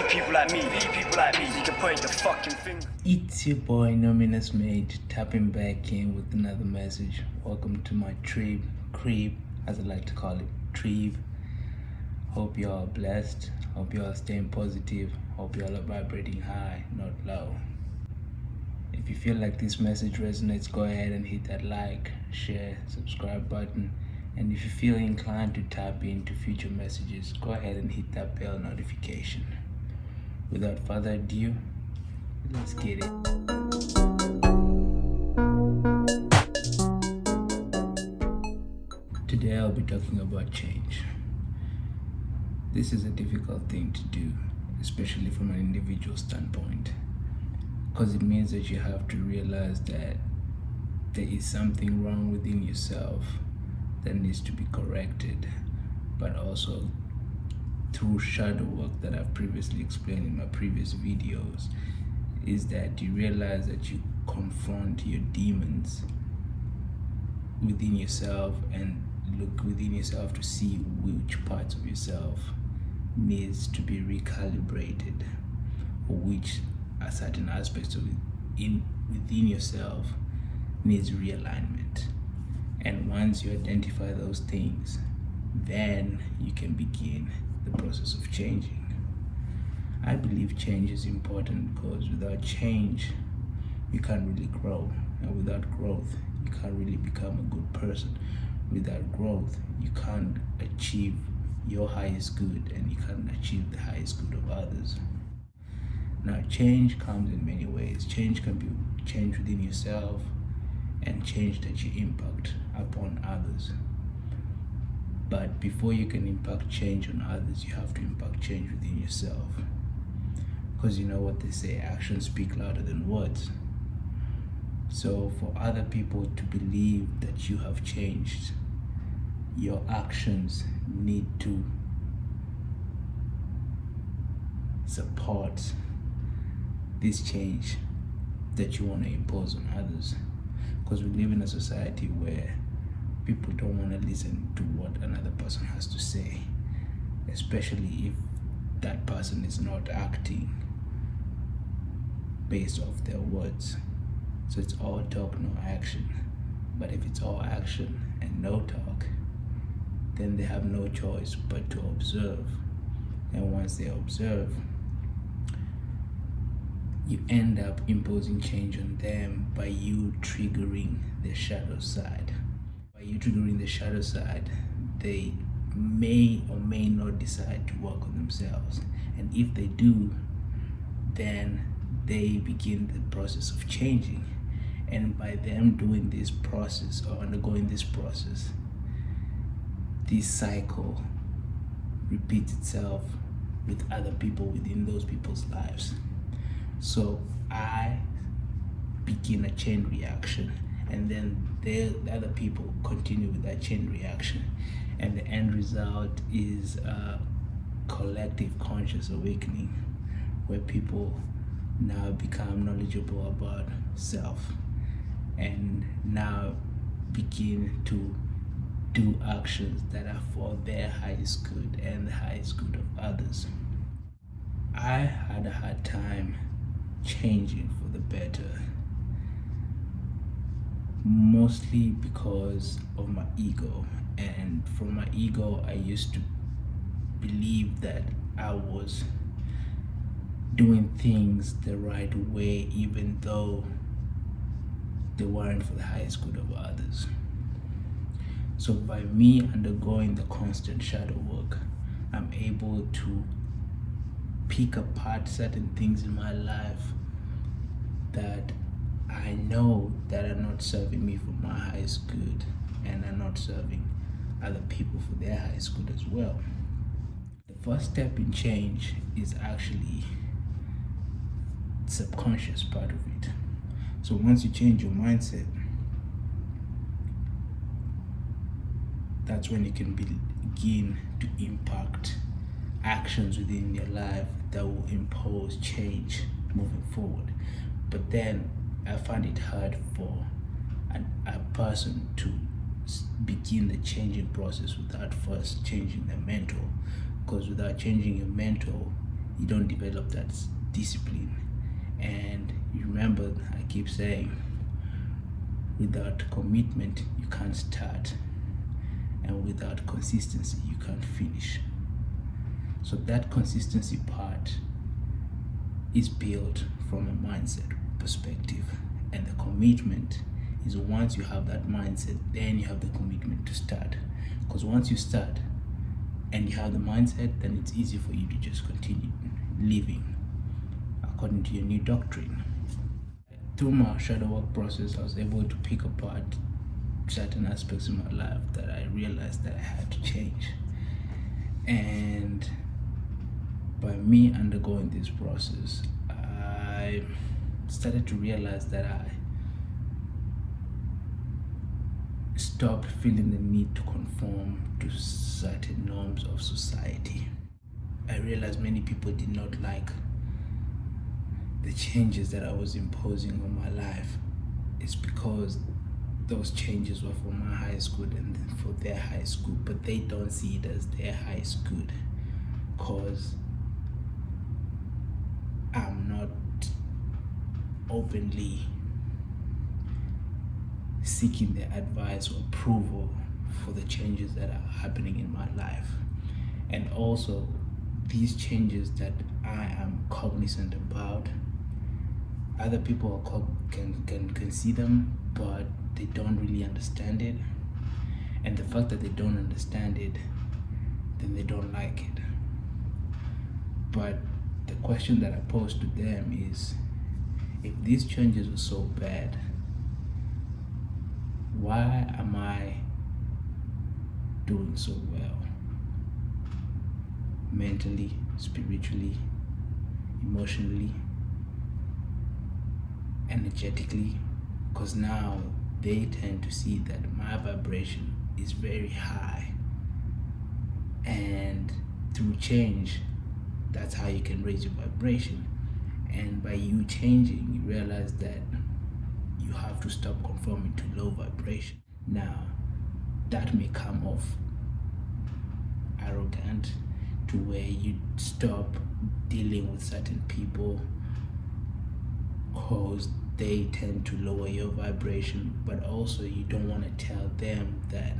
need people like me, you can point the fucking finger. It's your boy Nominous Mate, tapping back in with another message. Welcome to my TRIB, as I like to call it, TRIB. Hope you all are blessed, hope you all are staying positive, hope you all are vibrating high, not low. If you feel like this message resonates, go ahead and hit that like, share, subscribe button. And if you feel inclined to tap into future messages, go ahead and hit that bell notification. Without further ado, let's get it. Today I'll be talking about change. This is a difficult thing to do, especially from an individual standpoint, because it means that you have to realize that there is something wrong within yourself that needs to be corrected, but also through shadow work that I've previously explained in my previous videos, is that you realize that you confront your demons within yourself and look within yourself to see which parts of yourself needs to be recalibrated, or which certain aspects of it within yourself needs realignment. And once you identify those things, then you can begin the process of changing. I believe change is important because without change, you can't really grow. And without growth, you can't really become a good person. Without growth, you can't achieve your highest good, and you can't achieve the highest good of others. Now, change comes in many ways. Change can be change within yourself and change that you impact upon others. But before you can impact change on others, you have to impact change within yourself. Because you know what they say, actions speak louder than words. So for other people to believe that you have changed, your actions need to support this change that you want to impose on others. Because we live in a society where people don't want to listen to what another person has to say, especially if that person is not acting based off their words. So it's all talk, no action. But if it's all action and no talk, then they have no choice but to observe. And once they observe, you end up imposing change on them by you triggering the shadow side. By you triggering the shadow side, they may or may not decide to work on themselves. And if they do, then they begin the process of changing. And by them doing this process or undergoing this process, this cycle repeats itself with other people within those people's lives. So I begin a chain reaction, and then the other people continue with that chain reaction, and the end result is a collective conscious awakening where people now become knowledgeable about self and now begin to do actions that are for their highest good and the highest good of others. I had a hard time changing for the better, mostly because of my ego. And from my ego, I used to believe that I was doing things the right way, even though they weren't for the highest good of others. So by me undergoing the constant shadow work, I'm able to pick apart certain things in my life that I know that are not serving me for my highest good and are not serving other people for their highest good as well. The first step in change is actually the subconscious part of it. So once you change your mindset, that's when you can begin to impact actions within your life that will impose change moving forward. But then I find it hard for a person to begin the changing process without first changing their mental, because without changing your mental, you don't develop that discipline. And you remember, I keep saying, without commitment you can't start, and without consistency you can't finish. So that consistency part is built from a mindset perspective, and the commitment is once you have that mindset, then you have the commitment to start. Because once you start and you have the mindset, then it's easy for you to just continue living according to your new doctrine. Through my shadow work process, I was able to pick apart certain aspects in my life that I realized that I had to change. And by me undergoing this process, I started to realize that I stopped feeling the need to conform to certain norms of society. I realized many people did not like the changes that I was imposing on my life. It's because those changes were for my highest good and for their highest good, but they don't see it as their highest good, because I'm not openly seeking their advice or approval for the changes that are happening in my life. And also, these changes that I am cognizant about, other people can see them, but they don't really understand it. And the fact that they don't understand it, then they don't like it. But the question that I pose to them is, if these changes are so bad, why am I doing so well? Mentally, spiritually, emotionally, energetically? Because now they tend to see that my vibration is very high, and through change, that's how you can raise your vibration. And by you changing, you realize that you have to stop conforming to low vibration. Now, that may come off arrogant, to where you stop dealing with certain people because they tend to lower your vibration, but also you don't want to tell them that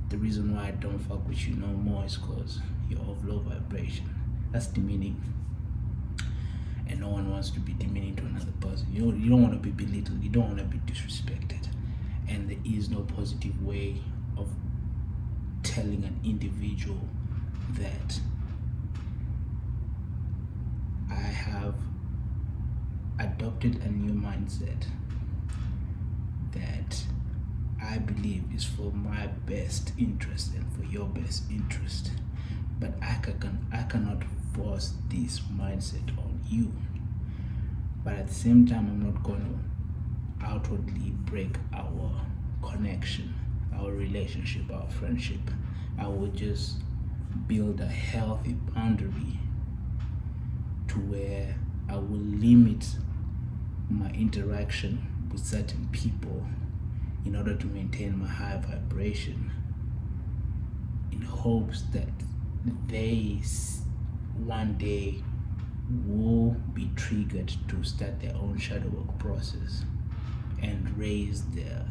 the reason why I don't fuck with you no more is because you're of low vibration. That's demeaning, and no one wants to be demeaning to another person. You don't want to be belittled, you don't want to be disrespected, and there is no positive way of telling an individual that I have adopted a new mindset that I believe is for my best interest and for your best interest, but I cannot force this mindset on you. But at the same time, I'm not going to outwardly break our connection, our relationship, our friendship. I will just build a healthy boundary to where I will limit my interaction with certain people in order to maintain my high vibration, in hopes that they one day will be triggered to start their own shadow work process and raise their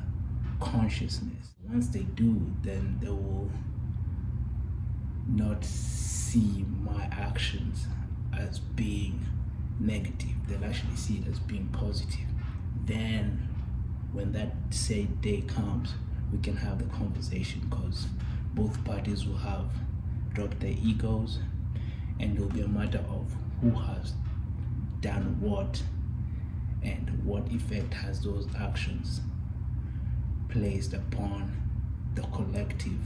consciousness. Once they do, then they will not see my actions as being negative. They'll actually see it as being positive. Then when that said day comes, we can have the conversation, because both parties will have dropped their egos, and it will be a matter of who has done what and what effect has those actions placed upon the collective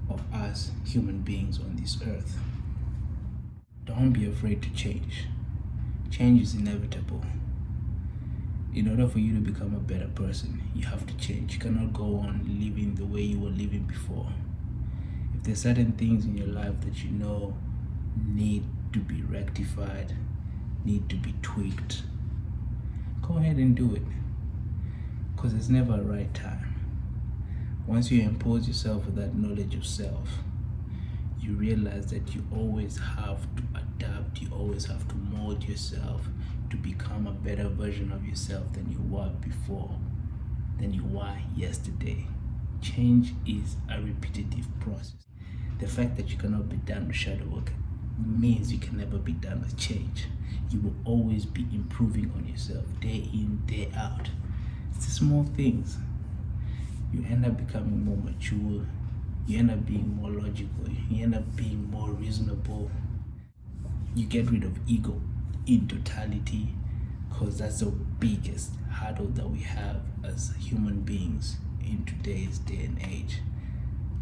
of us human beings on this earth. Don't be afraid to change. Change is inevitable. In order for you to become a better person, you have to change. You cannot go on living the way you were living before. If there's certain things in your life that you know need to be rectified, need to be tweaked, go ahead and do it. Because there's never a right time. Once you impose yourself with that knowledge of self, you realize that you always have to adapt, you always have to mold yourself to become a better version of yourself than you were before, than you were yesterday. Change is a repetitive process. The fact that you cannot be done with shadow work means you can never be done with change. You will always be improving on yourself day in, day out. It's the small things. You end up becoming more mature, you end up being more logical, you end up being more reasonable. You get rid of ego in totality, because that's the biggest hurdle that we have as human beings in today's day and age.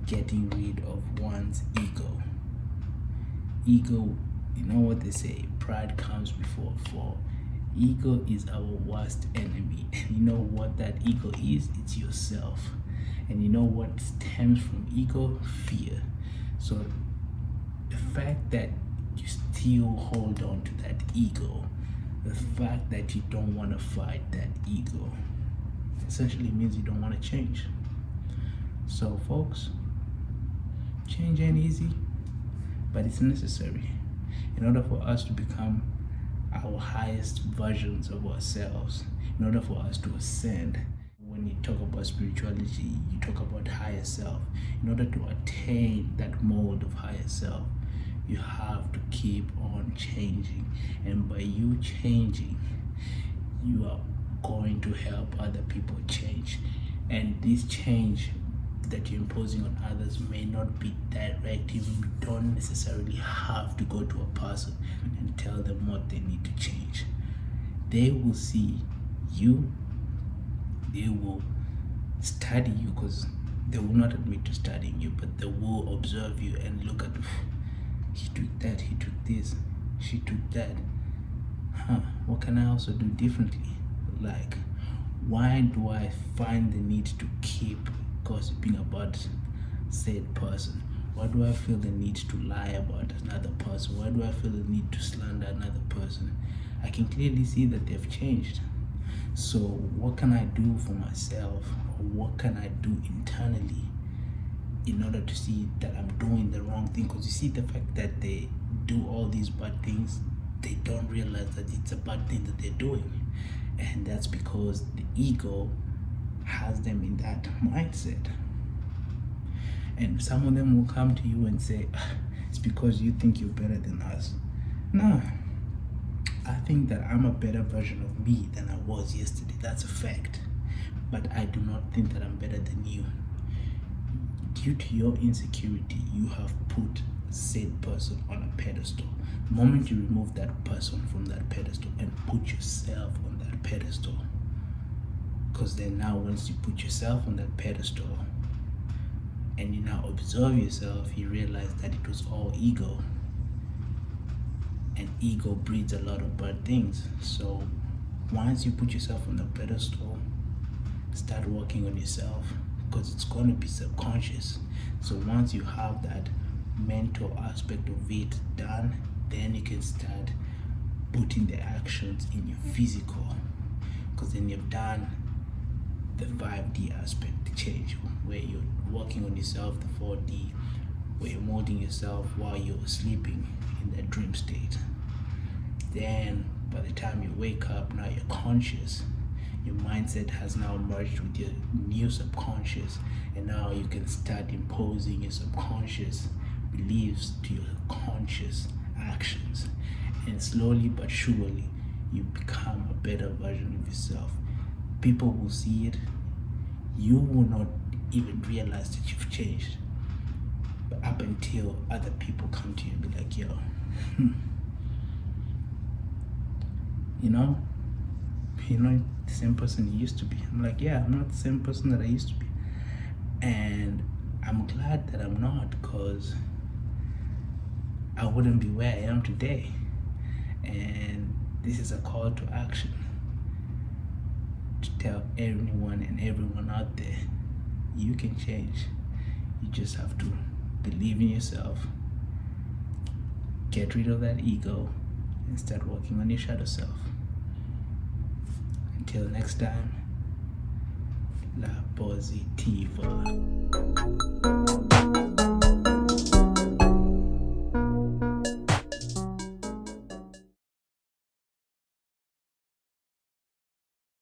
Getting rid of one's ego. Ego, you know what they say, pride comes before a fall. Ego is our worst enemy. And you know what that ego is? It's yourself. And you know what stems from ego? Fear. So the fact that you still hold on to that ego, the fact that you don't want to fight that ego, essentially means you don't want to change. So folks, change ain't easy, but it's necessary in order for us to become our highest versions of ourselves, in order for us to ascend. When you talk about spirituality, you talk about higher self. In order to attain that mode of higher self, you have to keep on changing. And by you changing, you are going to help other people change. And this change that you're imposing on others may not be direct. You don't necessarily have to go to a person and tell them what they need to change. They will see you, they will study you, because they will not admit to studying you, but they will observe you and look at, he took that, he took this, she took that. What can I also do differently? Like, why do I find the need to keep gossiping about said person? Why do I feel the need to lie about another person? Why do I feel the need to slander another person? I can clearly see that they've changed. So what can I do for myself, or what can I do internally in order to see that I'm doing the wrong thing? Because you see, the fact that they do all these bad things, they don't realize that it's a bad thing that they're doing. And that's because the ego has them in that mindset. And some of them will come to you and say, it's because you think you're better than us. No, I think that I'm a better version of me than I was yesterday. That's a fact. But I do not think that I'm better than you. Due to your insecurity, you have put said person on a pedestal. The moment you remove that person from that pedestal and put yourself on that pedestal, because then now once you put yourself on that pedestal and you now observe yourself, you realize that it was all ego. And ego breeds a lot of bad things. So once you put yourself on the pedestal, start working on yourself, because it's going to be subconscious. So once you have that mental aspect of it done, then you can start putting the actions in your physical, because then you've done the 5D aspect, the change, where you're working on yourself, the 4D, where you're molding yourself while you're sleeping in that dream state. Then by the time you wake up, now you're conscious. Your mindset has now merged with your new subconscious, and now you can start imposing your subconscious beliefs to your conscious actions. And slowly but surely, you become a better version of yourself. People will see it. You will not even realize that you've changed. But up until other people come to you and be like, yo, you're not the same person you used to be. I'm like, yeah, I'm not the same person that I used to be. And I'm glad that I'm not, because I wouldn't be where I am today. And this is a call to action to tell anyone and everyone out there, you can change. You just have to believe in yourself, get rid of that ego, and start working on your shadow self. Until next time, La Positiva.